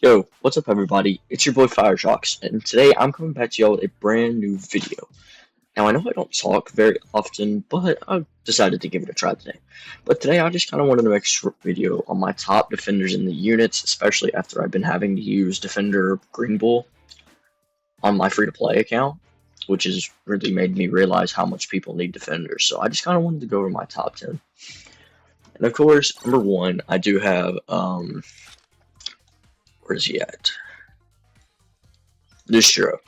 Yo, what's up everybody? It's your boy Fireshocks, and today I'm coming back to y'all with a brand new video. Now I know I don't talk very often, but I decided to give it a try today. But today I just kind of wanted to make a short video on my top defenders in the units, especially after I've been having to use Defender Green Bull on my free-to-play account, which has really made me realize how much people need defenders. So I just kind of wanted to go over my top 10. And of course, number one, I do have, where is he at? Distro.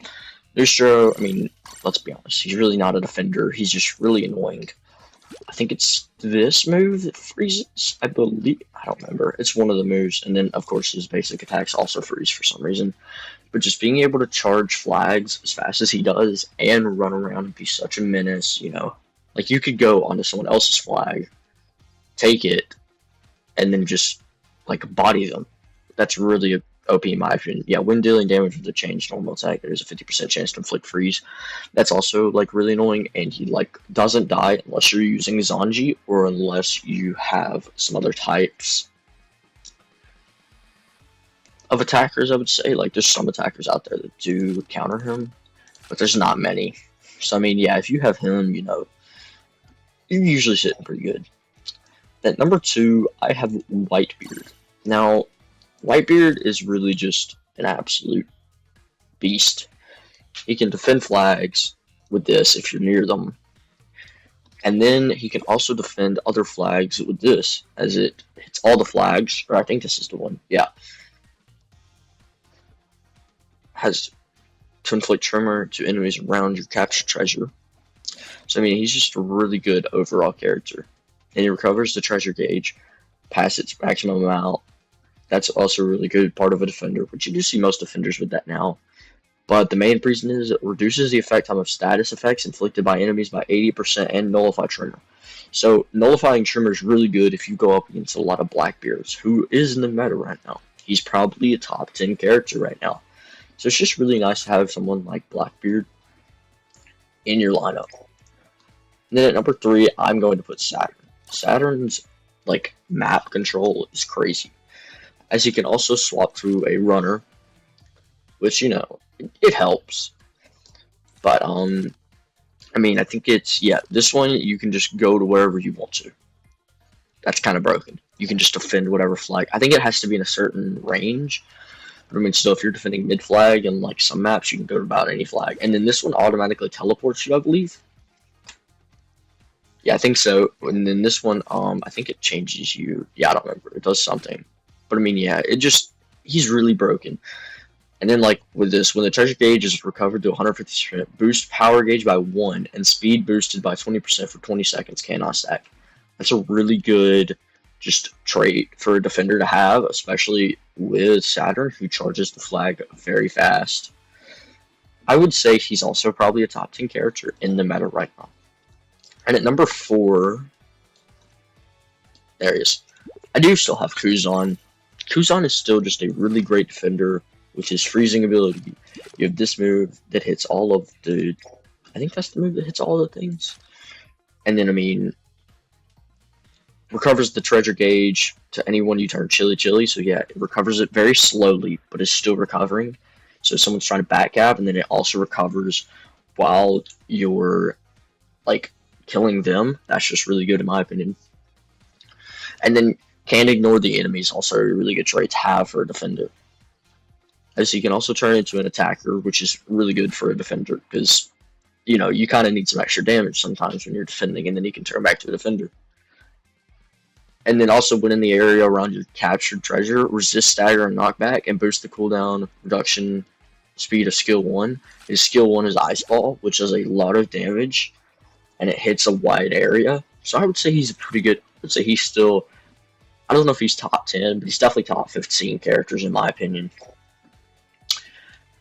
Distro, I mean, let's be honest, he's really not a defender, he's just really annoying. I think it's this move that freezes, I believe, I don't remember, it's one of the moves, and then of course his basic attacks also freeze for some reason. But just being able to charge flags as fast as he does, and run around and be such a menace, you know, like you could go onto someone else's flag, take it, and then just, like, body them. That's really OP in my opinion. Yeah, when dealing damage with a changed normal attack, there's a 50% chance to inflict freeze. That's also like really annoying, and he like doesn't die unless you're using Zanji or unless you have some other types of attackers. I would say like there's some attackers out there that do counter him, but there's not many. So I mean, yeah, if you have him, you know, you're usually sitting pretty good. At number two, I have Whitebeard. Now, Whitebeard is really just an absolute beast. He can defend flags with this if you're near them. And then he can also defend other flags with this, as it hits all the flags, or I think this is the one, yeah. Has to inflict tremor to enemies around your captured treasure. So I mean, he's just a really good overall character. And he recovers the treasure gauge past its maximum amount. That's also a really good part of a defender, which you do see most defenders with that now. But the main reason is it reduces the effect time of status effects inflicted by enemies by 80% and nullify tremor. So nullifying tremor is really good if you go up against a lot of Blackbeards, who is in the meta right now. He's probably a top 10 character right now. So it's just really nice to have someone like Blackbeard in your lineup. And then at number three, I'm going to put Saturn. Saturn's like map control is crazy, as he can also swap to a runner, which, you know, it helps. But I mean, I think it's, yeah, this one you can just go to wherever you want to. That's kind of broken. You can just defend whatever flag. I think it has to be in a certain range. But I mean, still, if you're defending mid flag and like some maps, you can go to about any flag. And then this one automatically teleports you, I believe. Yeah, I think so. And then this one, I think it changes you. Yeah, I don't remember. It does something. But I mean, yeah, it just, he's really broken. And then like with this, when the treasure gauge is recovered to 150%, boost power gauge by 1 and speed boosted by 20% for 20 seconds cannot stack. That's a really good just trait for a defender to have, especially with Saturn, who charges the flag very fast. I would say he's also probably a top 10 character in the meta right now. And at number 4, there he is. I do still have Kuzan. Kuzan is still just a really great defender with his freezing ability. You have this move that hits all of the, I think that's the move that hits all the things. And then, I mean, recovers the treasure gauge to anyone you turn chili chili. So yeah, it recovers it very slowly, but is still recovering. So if someone's trying to backgap, and then it also recovers while you're like killing them. That's just really good in my opinion. And then can't ignore the enemies, also a really good trait to have for a defender. As you can also turn into an attacker, which is really good for a defender, because, you know, you kind of need some extra damage sometimes when you're defending, and then you can turn back to a defender. And then also when in the area around your captured treasure, resist stagger and knockback, and boost the cooldown reduction speed of skill 1. His skill 1 is Ice Ball, which does a lot of damage, and it hits a wide area. So I would say he's a pretty good, I would say he's still, I don't know if he's top 10, but he's definitely top 15 characters in my opinion.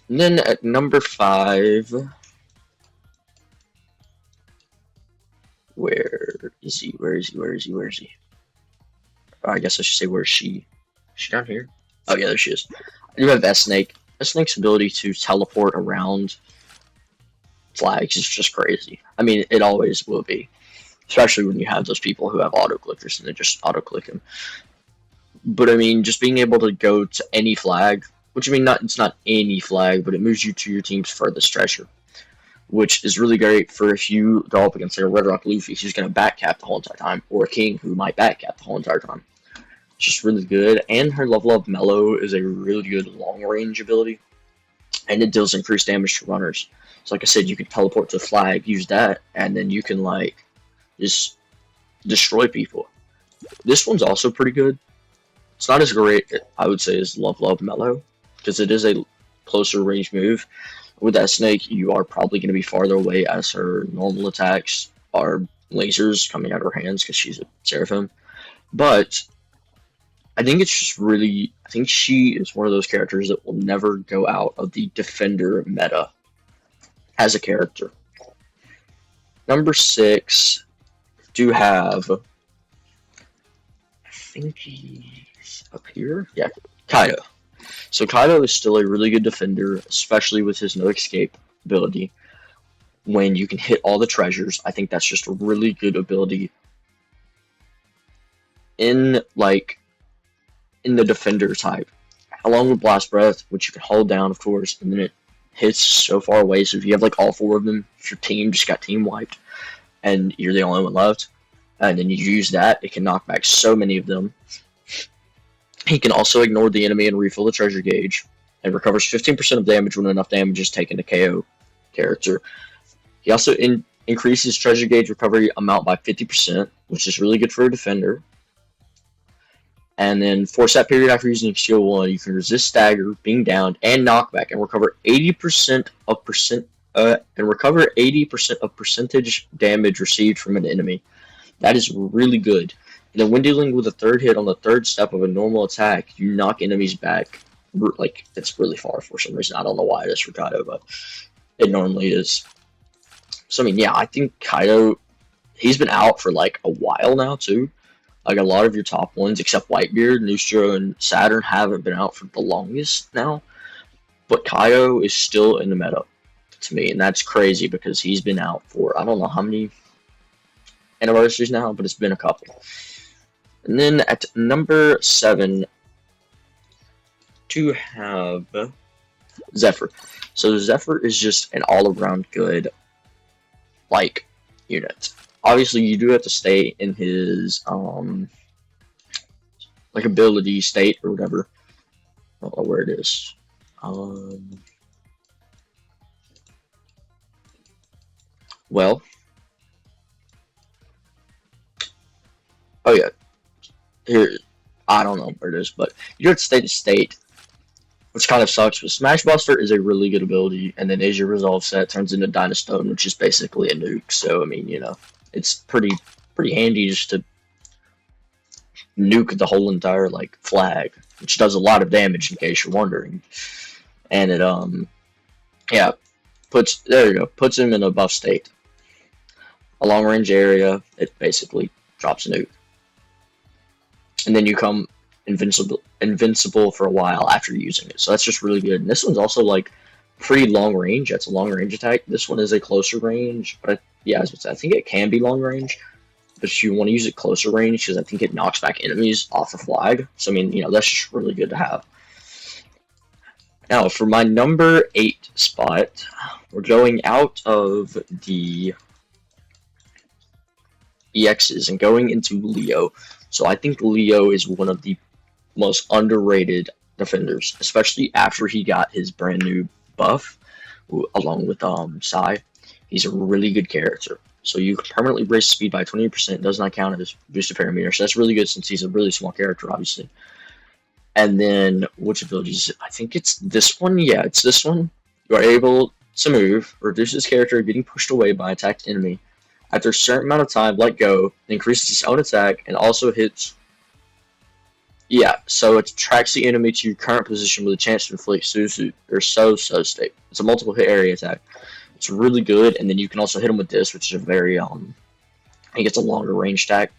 And then at number 5, where is he? Where is he? Where is he? Where is he? Oh, I guess I should say, where is she? Is she down here? Oh yeah, there she is. I do have S-Snake. S-Snake's ability to teleport around flags is just crazy. I mean, it always will be. Especially when you have those people who have auto-clickers and they just auto-click him. But I mean, just being able to go to any flag which I mean, it's not any flag, but it moves you to your team's furthest treasure, which is really great for if you go up against like a Red Rock Luffy who's going to back cap the whole entire time, or a King who might back cap the whole entire time. It's just really good, and her level up Mellow is a really good long range ability, and it deals increased damage to runners. So like I said, you can teleport to a flag, use that, and then you can like just destroy people. This one's also pretty good. It's not as great, I would say, as Level Up Mellow, because it is a closer range move. With that snake, you are probably going to be farther away, as her normal attacks are lasers coming out of her hands because she's a Seraphim. But I think it's just really, I think she is one of those characters that will never go out of the Defender meta as a character. Number 6, do have, I think he's up here, yeah, Kaido. So Kaido is still a really good defender, especially with his no escape ability. When you can hit all the treasures, I think that's just a really good ability in the defender type. Along with Blast Breath, which you can hold down, of course, and then it hits so far away. So if you have like all 4 of them, if your team just got team wiped and you're the only one left, and then you use that, it can knock back so many of them. He can also ignore the enemy and refill the treasure gauge, and recovers 15% of damage when enough damage is taken to KO character. He also increases treasure gauge recovery amount by 50%, which is really good for a defender. And then for that period after using Shield 1, you can resist stagger, being downed, and knockback, and recover 80% of percentage damage received from an enemy. That is really good. And then when dealing with a 3rd hit on the 3rd step of a normal attack, you knock enemies back. Like, it's really far for some reason. I don't know why it is for Kaido, but it normally is. So, I mean, yeah, I think Kaido, he's been out for, like, a while now, too. Like, a lot of your top ones, except Whitebeard, Nustro, and Saturn, haven't been out for the longest now. But Kaido is still in the meta, to me, and that's crazy because he's been out for, I don't know how many anniversaries now, but it's been a couple. And then at number 7, to have Zephyr. So Zephyr is just an all-around good, like, unit. Obviously, you do have to stay in his, like, ability state or whatever. I don't know where it is. Well. Oh, yeah. Here, I don't know where it is, but you do have to stay to state, which kind of sucks, but Smash Buster is a really good ability, and then as your resolve set turns into Dynastone, which is basically a nuke, so, I mean, you know, it's pretty handy just to nuke the whole entire, like, flag, which does a lot of damage, in case you're wondering, and it, yeah, puts him in a buff state. A long-range area, it basically drops a nuke. And then you come invincible for a while after using it. So that's just really good. And this one's also like pretty long range. That's a long range attack. This one is a closer range, but yeah, I think it can be long range. But you want to use it closer range because I think it knocks back enemies off the flag. So I mean, you know, that's just really good to have. Now for my number 8 spot, we're going out of the EXs and going into Leo. So I think Leo is one of the most underrated defenders, especially after he got his brand new buff, along with Sai. He's a really good character. So you can permanently raise speed by 20%, does not count as boosted parameter. So that's really good since he's a really small character, obviously. And then, which abilities? I think it's this one. Yeah, it's this one. You are able to move, reduces character getting pushed away by attacked enemy. After a certain amount of time, let go, increases its own attack, and also hits. Yeah, so it tracks the enemy to your current position with a chance to inflict so state. It's a multiple hit area attack. It's really good, and then you can also hit him with this, which is a very he gets a longer range attack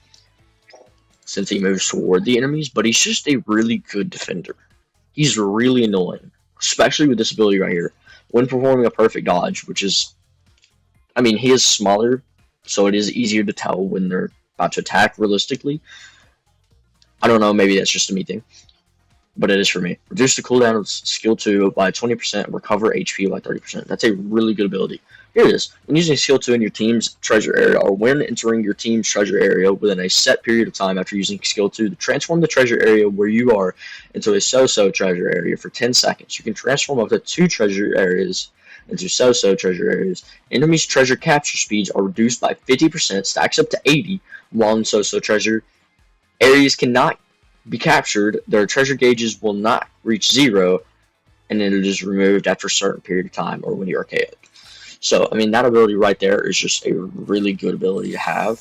since he moves toward the enemies. But he's just a really good defender. He's really annoying, especially with this ability right here. When performing a perfect dodge, which is, I mean, he is smaller, so it is easier to tell when they're about to attack realistically. I don't know, maybe that's just a me thing. but it is for me. Reduce the cooldown of skill 2 by 20%, recover HP by 30%. That's a really good ability. Here it is. When using skill 2 in your team's treasure area, or when entering your team's treasure area within a set period of time after using skill 2, to transform the treasure area where you are into a so-so treasure area for 10 seconds. You can transform up to 2 treasure areas into so-so treasure areas. Enemies' treasure capture speeds are reduced by 50%, stacks up to 80, while in so-so treasure areas cannot be captured, their treasure gauges will not reach 0, and then it is removed after a certain period of time or when you are KO'd. So, I mean, that ability right there is just a really good ability to have.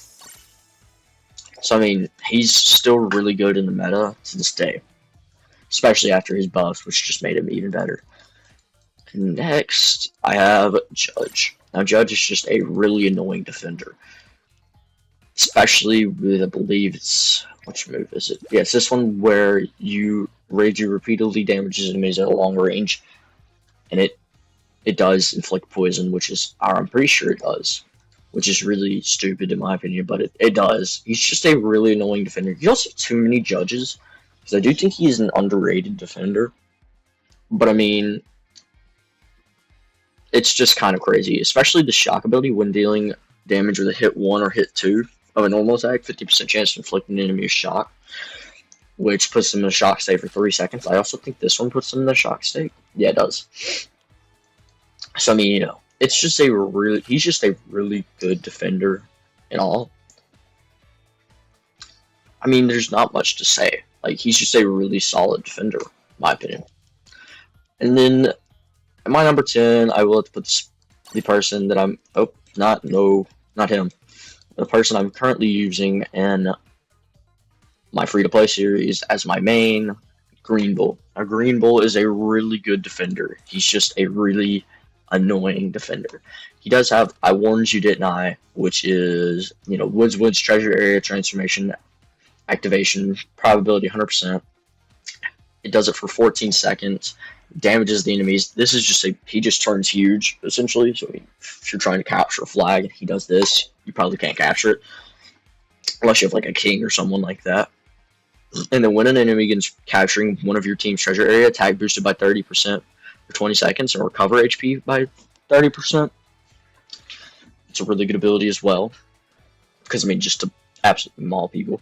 So, I mean, he's still really good in the meta to this day, especially after his buffs, which just made him even better. Next, I have Judge. Now, Judge is just a really annoying defender, especially with, I believe it's, which move is it? Yeah, it's this one where you repeatedly damages enemies at a long range, and it does inflict poison, which is, I'm pretty sure it does, which is really stupid in my opinion, but it does. He's just a really annoying defender. You don't see too many Judges, because I do think he's an underrated defender, but I mean, it's just kind of crazy, especially the shock ability when dealing damage with a hit 1 or hit 2 of a normal attack, 50% chance of inflicting an enemy a shock, which puts them in a shock state for 3 seconds. I also think this one puts them in a shock state. Yeah, it does. So, I mean, you know, it's just he's just a really good defender in all. I mean, there's not much to say. Like, he's just a really solid defender, in my opinion. And then, at my number 10, I will have to put the person that I'm, not him. The person I'm currently using in my free-to-play series as my main, Green Bull. Now, Green Bull is a really good defender. He's just a really annoying defender. He does have I Warned You Didn't I, which is, you know, Woods treasure area transformation activation probability 100%. It does it for 14 seconds, damages the enemies. This is just he just turns huge essentially. So if you're trying to capture a flag and he does this, you probably can't capture it unless you have like a king or someone like that. And then when an enemy begins capturing one of your team's treasure area, attack boosted by 30% for 20 seconds and recover HP by 30%. It's a really good ability as well, because I mean, just to absolutely maul people.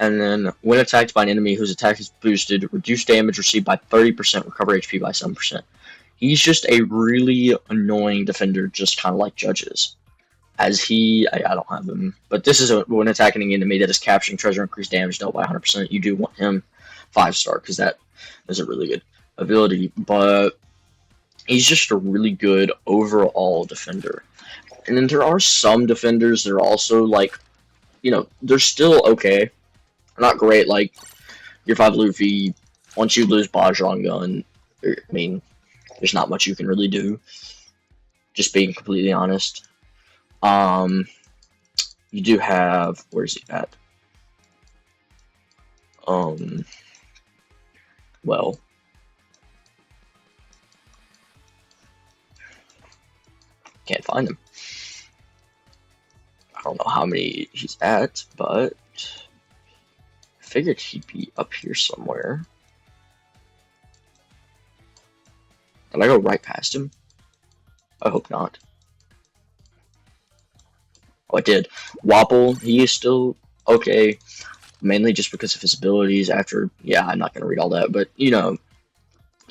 And then when attacked by an enemy whose attack is boosted, reduce damage received by 30%, recover HP by 7%. He's just a really annoying defender, just kind of like Judges. As I don't have him, but this is when attacking an enemy that is capturing treasure, increased damage dealt by 100%. You do want him 5-star, because that is a really good ability, but he's just a really good overall defender. And then there are some defenders that are also like, you know, they're still okay. Not great, like your 5 Luffy. Once you lose Bajrang Gun, I mean, there's not much you can really do. Just being completely honest. You do have, where's he at? Well, can't find him. I don't know how many he's at, but I figured he'd be up here somewhere. Did I go right past him? I hope not. Oh, I did. Wapple, he is still okay, mainly just because of his abilities after, yeah, I'm not going to read all that, but, you know,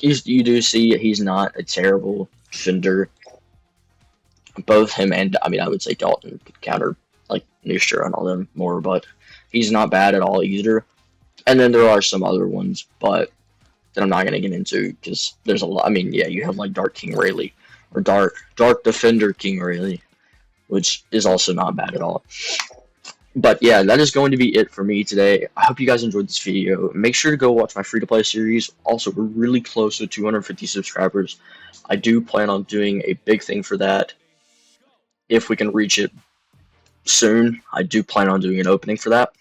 you do see he's not a terrible defender. Both him and, I mean, I would say Dalton could counter, like, Nustra and all them more, but he's not bad at all either. And then there are some other ones, but that I'm not going to get into, because there's a lot. I mean, yeah, you have, like, Dark King Rayleigh, or Dark Defender King Rayleigh, which is also not bad at all. But yeah, that is going to be it for me today. I hope you guys enjoyed this video. Make sure to go watch my free-to-play series. Also, we're really close to 250 subscribers. I do plan on doing a big thing for that. If we can reach it soon, I do plan on doing an opening for that.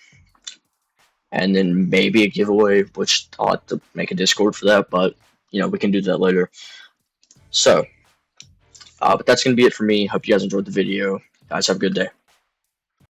And then maybe a giveaway, which I'll have to make a Discord for that, but, you know, we can do that later. So, but that's going to be it for me. Hope you guys enjoyed the video. Guys, have a good day.